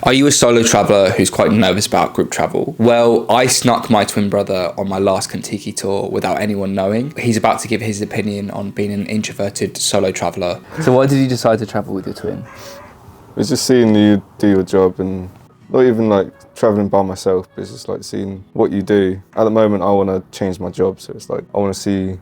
Are you a solo traveller who's quite nervous about group travel? Well, I snuck my twin brother on my last contiki tour without anyone knowing. He's about to give his opinion on being an introverted solo traveller. So why did you decide to travel with your twin? It's just seeing you do your job, and not even like travelling by myself, but it's just like seeing what you do. At the moment I want to change my job, so it's like I want to see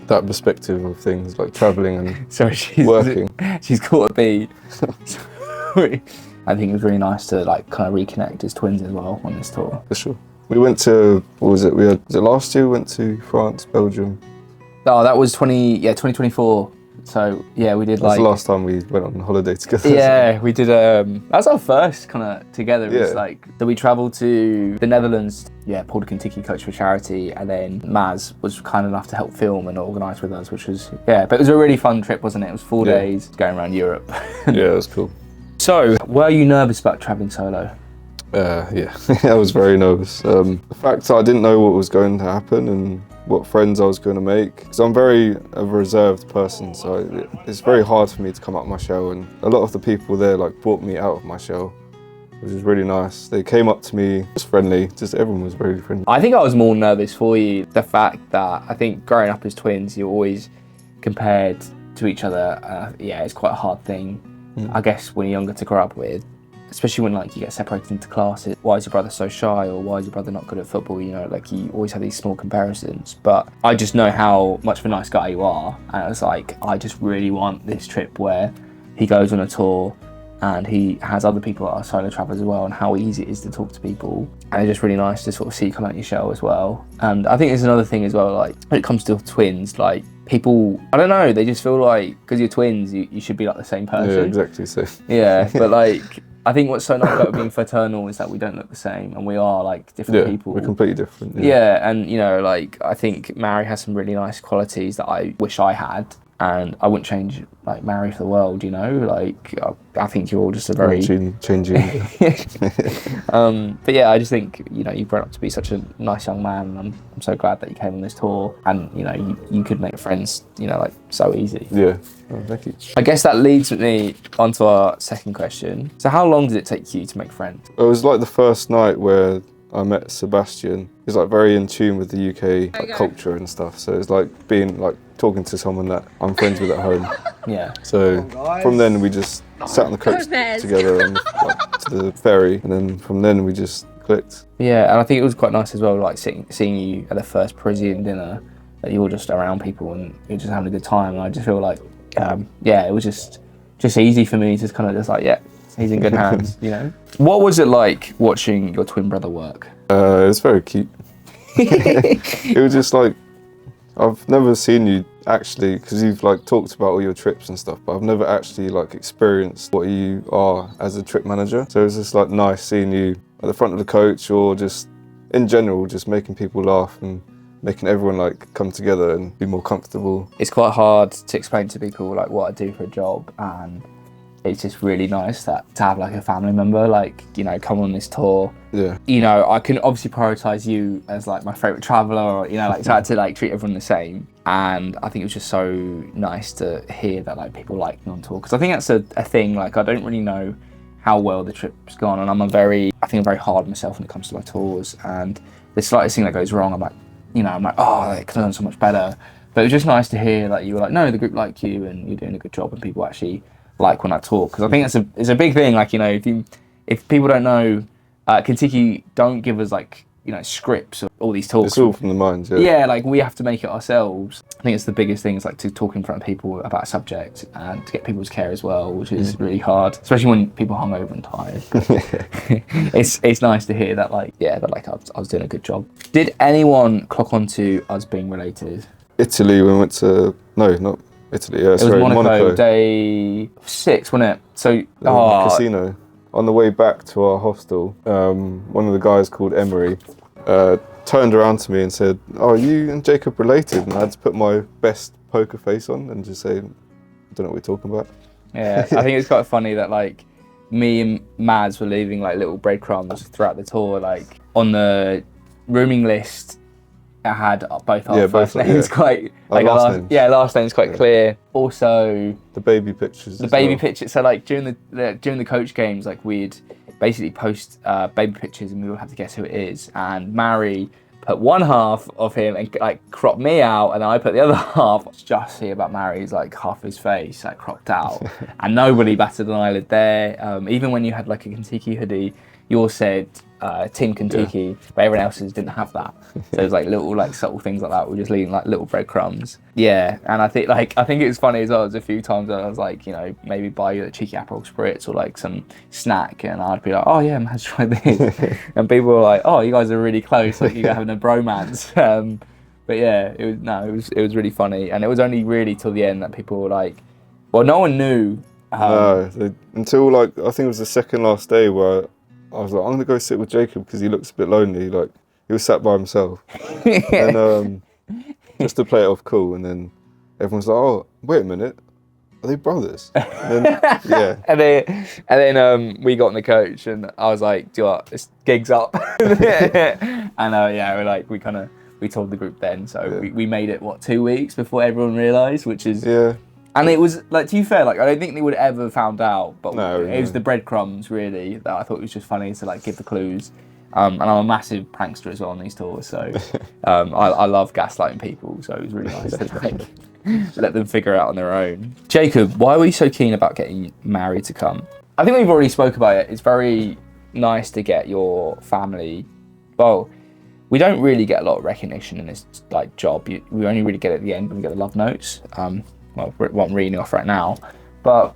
that perspective of things, like travelling and working. She's caught a bee. Sorry. I think it was really nice to like kind of reconnect as twins as well on this tour. For sure. We went to, what was it? Was it last year? We went to France, Belgium. Oh, that was 2024. So yeah, we did like. That's the last time we went on holiday together. Yeah, we did. That's our first kind of together. It was like, so we travelled to the Netherlands. Yeah, pulled a contiki coach for charity, and then Maz was kind enough to help film and organise with us, which was but it was a really fun trip, wasn't it? It was 4 days going around Europe. Yeah, it was cool. So, were you nervous about travelling solo? Yeah, I was very nervous. The fact that I didn't know what was going to happen and what friends I was going to make, because I'm a reserved person, so it's very hard for me to come out of my shell, and a lot of the people there like brought me out of my shell, which was really nice. They came up to me, just friendly, just everyone was very friendly. I think I was more nervous for you, the fact that I think growing up as twins, you're always compared to each other. It's quite a hard thing. I guess when you're younger to grow up with, especially when like you get separated into classes. Why is your brother so shy, or why is your brother not good at football? You know, like you always have these small comparisons. But I just know how much of a nice guy you are, and I was like, I just really want this trip where he goes on a tour and he has other people that are solo travellers as well, and how easy it is to talk to people. And it's just really nice to sort of see you come out your shell as well. And I think there's another thing as well, like when it comes to twins, like people, I don't know, they just feel like because you're twins, you should be like the same person. Yeah, exactly. So. Yeah, but like I think what's so nice about being fraternal is that we don't look the same, and we are like different people. We're completely different. Yeah, and you know, like I think Mary has some really nice qualities that I wish I had, and I wouldn't change like Mary for the world. You know, like I think you're all just a very changing. But yeah, I just think you've grown up to be such a nice young man, and I'm so glad that you came on this tour, and you could make friends like so easy. Yeah. Oh, thank you. I guess that leads me onto our second question. So how long did it take you to make friends? It was like the first night where I met Sebastian. He's like very in tune with the UK culture and stuff. So it's like talking to someone that I'm friends with at home. Yeah. So from then we just sat on the coach together and to the ferry, and then from then we just clicked. Yeah, and I think it was quite nice as well, like seeing you at the first Parisian dinner, that you were just around people and you're just having a good time. And I just feel like, it was just easy for me to kind of just like, he's in good hands, What was it like watching your twin brother work? It was very cute. It was just like, I've never seen you actually, because you've like talked about all your trips and stuff, but I've never actually like experienced what you are as a trip manager. So it was just like nice seeing you at the front of the coach, or just in general, just making people laugh and making everyone like come together and be more comfortable. It's quite hard to explain to people like what I do for a job, and it's just really nice to have like a family member like come on this tour. Yeah. I can obviously prioritize you as like my favorite traveler, or like so I had to like treat everyone the same. And I think it was just so nice to hear that like people like me on tour, because I think that's a thing. Like I don't really know how well the trip's gone, and I think I'm very hard on myself when it comes to my tours, and the slightest thing that goes wrong, I'm like, oh, I could have done so much better. But it was just nice to hear that you were like, no, the group like you and you're doing a good job, and people actually like when I talk. Because I think it's a big thing. Like, if people don't know, contiki don't give us like, scripts or all these talks. It's all from the mind, yeah. Yeah, like we have to make it ourselves. I think it's the biggest thing is like to talk in front of people about a subject and to get people's care as well, which is really hard, especially when people are hungover and tired. It's nice to hear that I was doing a good job. Did anyone clock on to us being related? Italy, we went to, no, not Italy, it was Monaco, day 6, wasn't it? So, casino. On the way back to our hostel, one of the guys called Emery turned around to me and said, "Oh, are you and Jacob related?" And I had to put my best poker face on and just say, "I don't know what we're talking about." Yeah, I think it's quite funny that like me and Mads were leaving like little breadcrumbs throughout the tour. Like on the rooming list, it had both our first names quite like last name's quite clear. Also the baby pictures. The baby pictures. So like during the coach games, like we'd basically post baby pictures, and we all have to guess who it is. And Mary put one half of him and like cropped me out, and I put the other half. Just see about Mary's like half his face like cropped out, and nobody batted an eyelid there. Even when you had like a contiki hoodie, yours said Team Contiki, but everyone else's didn't have that. So it was like little like subtle things like that. We're just leaving like little breadcrumbs. Yeah, and I think it's funny as well. There's a few times I was like, you know, maybe buy you a cheeky Aperol spritz or like some snack, and I'd be like, oh yeah, man, try this, and people were like, oh, you guys are really close, like you're having a bromance. But yeah, it was really funny, and it was only really till the end that people were like, well, no one knew. Until like I think it was the second last day where I was like, I'm gonna go sit with Jacob because he looks a bit lonely. Like he was sat by himself, and just to play it off cool. And then everyone's like, oh, wait a minute, are they brothers? And then, yeah. and then we got in the coach, and I was like, do you know what, this gig's up. And we're like, we told the group then. So we made it 2 weeks before everyone realised, which is And it was, like, to be fair, like, I don't think they would have ever found out, but it was the breadcrumbs, really, that I thought was just funny to, like, give the clues. And I'm a massive prankster as well on these tours, so I love gaslighting people, so it was really nice to, like, let them figure it out on their own. Jacob, why were you so keen about getting married to come? I think we've already spoke about it. It's very nice to get your family, well, we don't really get a lot of recognition in this, like, job. We only really get it at the end when we get the love notes. Well, what I'm reading off right now, but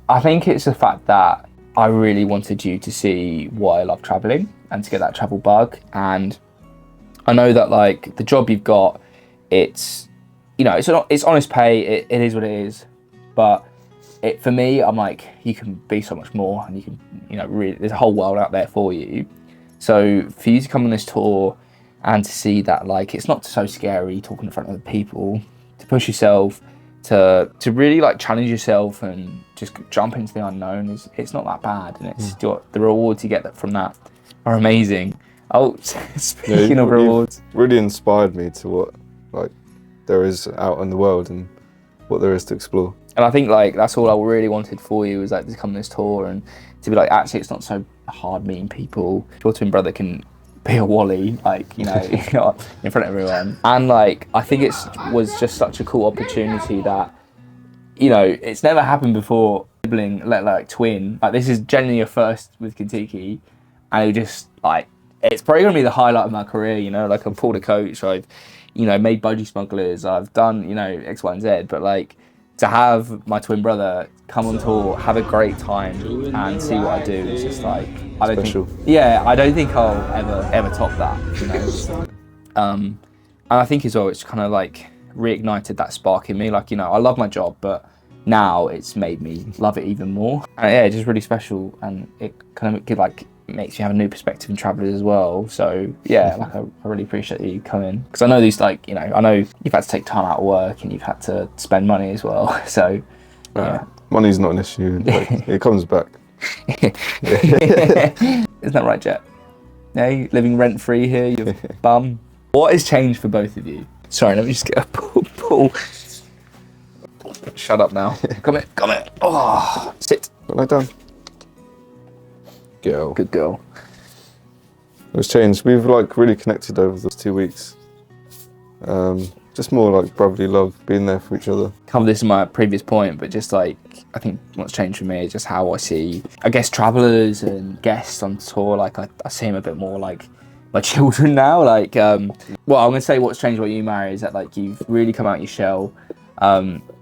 I think it's the fact that I really wanted you to see why I love traveling and to get that travel bug. And I know that, like, the job you've got, it's, you know, it's honest pay. It is what it is, but for me, I'm like, you can be so much more, and you can, you know, really, there's a whole world out there for you. So for you to come on this tour and to see that, like, it's not so scary talking in front of other people, to push yourself, to really, like, challenge yourself and just jump into the unknown, it's not that bad, and it's the rewards you get from that are amazing. Oh, speaking of rewards, really inspired me to what, like, there is out in the world and what there is to explore. And I think, like, that's all I really wanted for you, was like to come on this tour and to be like, actually, it's not so hard meeting people. Your twin brother can be a wally, like, you know, in front of everyone. And, like, I think was just such a cool opportunity that, you know, it's never happened before. Sibling, like twin, like, this is genuinely a first with Contiki, and it just, like, it's probably gonna be the highlight of my career, you know. Like, I've pulled a coach, I've, you know, made budgie smugglers, I've done, you know, X, Y, and Z, but, like, to have my twin brother come on tour, have a great time, and see what I do, it's just like, I don't think I'll ever top that, you know. And I think as well, it's kind of like reignited that spark in me. Like, you know, I love my job, but now it's made me love it even more. And yeah, it's just really special, and it kind of like makes you have a new perspective in travellers as well. So yeah, like, I really appreciate you coming, because I know these, like, you know, I know you've had to take time out of work and you've had to spend money as well. So yeah, money's not an issue. Like, it comes back. Isn't that right, Jet? Yeah, you living rent free here, you bum. What has changed for both of you? Sorry, let me just get a pull. Shut up now. Come here. Oh, sit. Lie down. Girl. Good girl. It's changed. We've, like, really connected over those 2 weeks. Just more like brotherly love, being there for each other. Covered this in my previous point, but just, like, I think what's changed for me is just how I see, I guess, travellers and guests on tour. Like, I see them a bit more like my children now. Like, well, I'm gonna say what's changed about you, Mary, is that, like, you've really come out your shell.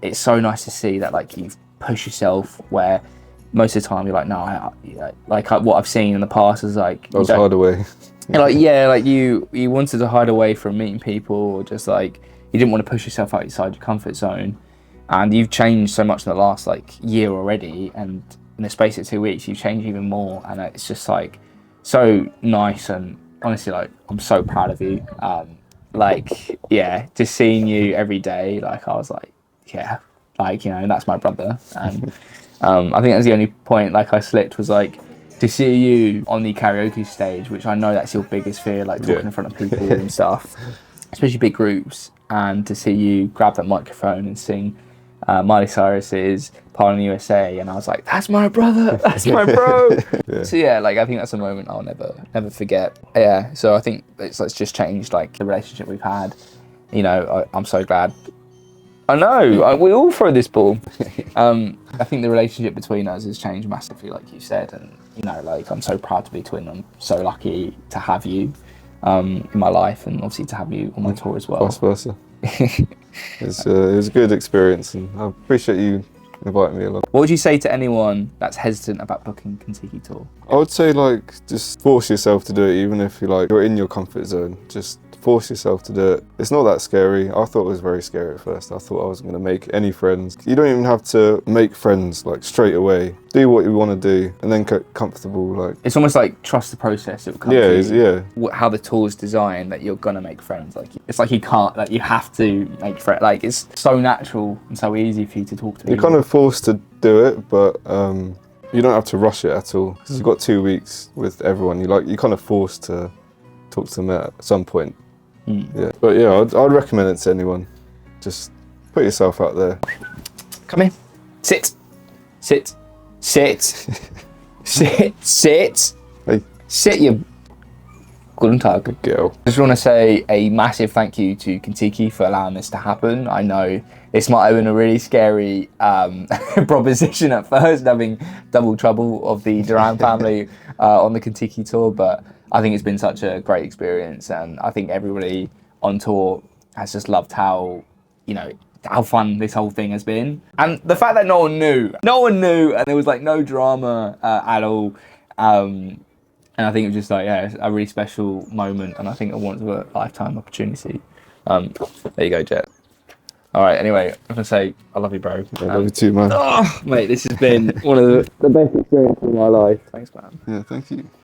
It's so nice to see that, like, you've pushed yourself, where most of the time you're like, no, what I've seen in the past is, like, I was hide away. Like, yeah, like, you wanted to hide away from meeting people, or just, like, you didn't want to push yourself outside your comfort zone. And you've changed so much in the last, like, year already, and in the space of 2 weeks you've changed even more, and it's just, like, so nice. And honestly, like, I'm so proud of you. Like, yeah, just seeing you every day, like, I was like, yeah, like, you know, that's my brother. And I think that's the only point, like, I slipped, was, like, to see you on the karaoke stage, which I know that's your biggest fear, like, talking in front of people and stuff, especially big groups, and to see you grab that microphone and sing Miley Cyrus's Part in the USA, and I was like, that's my brother, that's my bro. So yeah, like I think that's a moment I'll never forget. Yeah, so I think it's just changed like the relationship we've had. You know, I'm so glad. I know, we all throw this ball. I think the relationship between us has changed massively, like you said, and you know, like I'm so proud to be twin. I'm so lucky to have you in my life, and obviously to have you on my tour as well. Vice versa. It was a good experience, and I appreciate you inviting me along. What would you say to anyone that's hesitant about booking Contiki tour? I would say like just force yourself to do it, even if you're in your comfort zone. Just force yourself to do it. It's not that scary. I thought it was very scary at first. I thought I wasn't going to make any friends. You don't even have to make friends like straight away. Do what you want to do and then get comfortable. Like it's almost like trust the process. It will come to you. How the tour's designed, that you're gonna make friends. Like it's like you can't, like you have to make friends. Like it's so natural and so easy for you to talk to people. You're kind of forced to do it, but you don't have to rush it at all. Because you've got 2 weeks with everyone. You're kind of forced to talk to them at some point. Yeah, but yeah, I'd recommend it to anyone. Just put yourself out there. Come in. Sit. Sit. Sit. Sit. Sit. Hey. Sit, you Guten Tag. Good girl. I just want to say a massive thank you to Contiki for allowing this to happen. I know this might have been a really scary proposition at first, having double trouble of the Duran family on the Contiki tour, but I think it's been such a great experience, and I think everybody on tour has just loved how, you know, how fun this whole thing has been. And the fact that no one knew, and there was like no drama at all. And I think it was just like, yeah, a really special moment, and I think a once in a lifetime opportunity. There you go, Jet. All right, anyway, I'm gonna say, I love you, bro. I love you too, man. Oh, mate, this has been one of the best experiences of my life. Thanks, man. Yeah, thank you.